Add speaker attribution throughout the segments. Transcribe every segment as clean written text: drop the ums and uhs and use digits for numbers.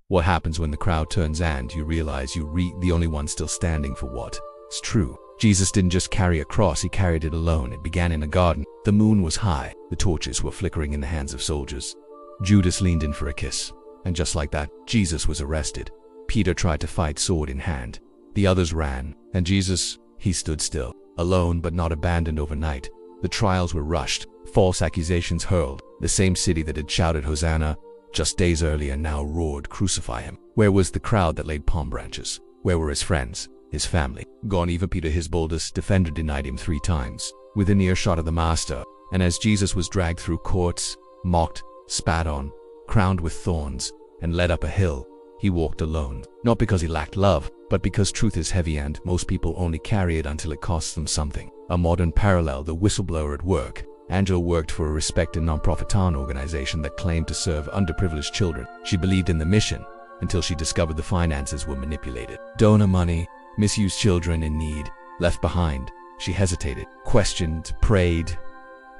Speaker 1: What happens when the crowd turns and you realize you're the only one still standing for what? It's true. Jesus didn't just carry a cross, he carried it alone. It began in a garden. The moon was high. The torches were flickering in the hands of soldiers. Judas leaned in for a kiss. And just like that, Jesus was arrested. Peter tried to fight sword in hand. The others ran. And Jesus, he stood still. Alone but not abandoned overnight. The trials were rushed. False accusations hurled. The same city that had shouted Hosanna just days earlier now roared, "Crucify him." Where was the crowd that laid palm branches? Where were his friends? His family? Gone. Even Peter, his boldest defender, denied him 3 times. Within earshot of the master. And as Jesus was dragged through courts, mocked, spat on, crowned with thorns, and led up a hill, he walked alone. Not because he lacked love, but because truth is heavy and most people only carry it until it costs them something. A modern parallel: the whistleblower at work. Angela worked for a respected non-profit town organization that claimed to serve underprivileged children. She believed in the mission until she discovered the finances were manipulated. Donor money, misused children in need, left behind. She hesitated, questioned, prayed.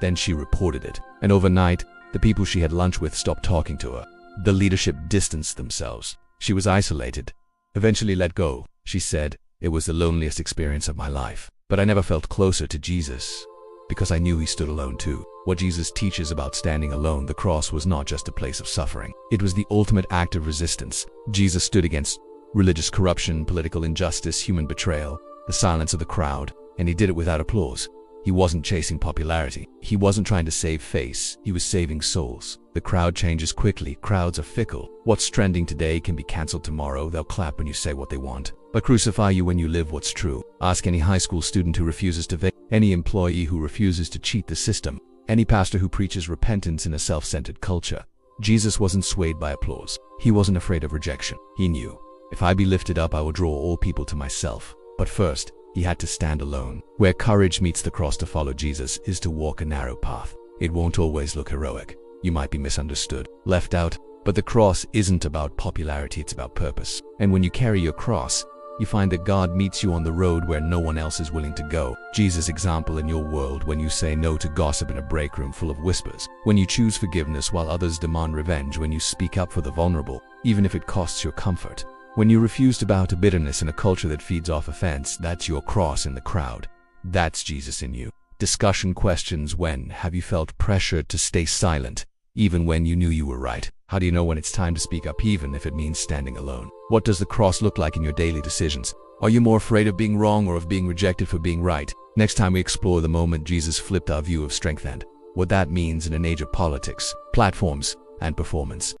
Speaker 1: Then she reported it. And overnight, the people she had lunch with stopped talking to her. The leadership distanced themselves. She was isolated. Eventually let go. She said, "It was the loneliest experience of my life. But I never felt closer to Jesus, because I knew he stood alone too." What Jesus teaches about standing alone: the cross was not just a place of suffering. It was the ultimate act of resistance. Jesus stood against religious corruption, political injustice, human betrayal, the silence of the crowd, and he did it without applause. He wasn't chasing popularity. He wasn't trying to save face. He was saving souls. The crowd changes quickly. Crowds are fickle. What's trending today can be cancelled tomorrow. They'll clap when you say what they want, but crucify you when you live what's true. Ask any high school student who refuses to any employee who refuses to cheat the system, any pastor who preaches repentance in a self-centered culture. Jesus wasn't swayed by applause. He wasn't afraid of rejection. He knew, if I be lifted up, I will draw all people to myself. But first, he had to stand alone. Where courage meets the cross: to follow Jesus is to walk a narrow path. It won't always look heroic. You might be misunderstood, left out, but the cross isn't about popularity, it's about purpose. And when you carry your cross, you find that God meets you on the road where no one else is willing to go. Jesus' example in your world: when you say no to gossip in a break room full of whispers, when you choose forgiveness while others demand revenge, when you speak up for the vulnerable, even if it costs your comfort, when you refuse to bow to bitterness in a culture that feeds off offense. That's your cross in the crowd. That's Jesus in you. Discussion questions: when have you felt pressured to stay silent, even when you knew you were right? How do you know when it's time to speak up, even if it means standing alone? What does the cross look like in your daily decisions? Are you more afraid of being wrong or of being rejected for being right? Next time we explore the moment Jesus flipped our view of strength and what that means in an age of politics, platforms, and performance.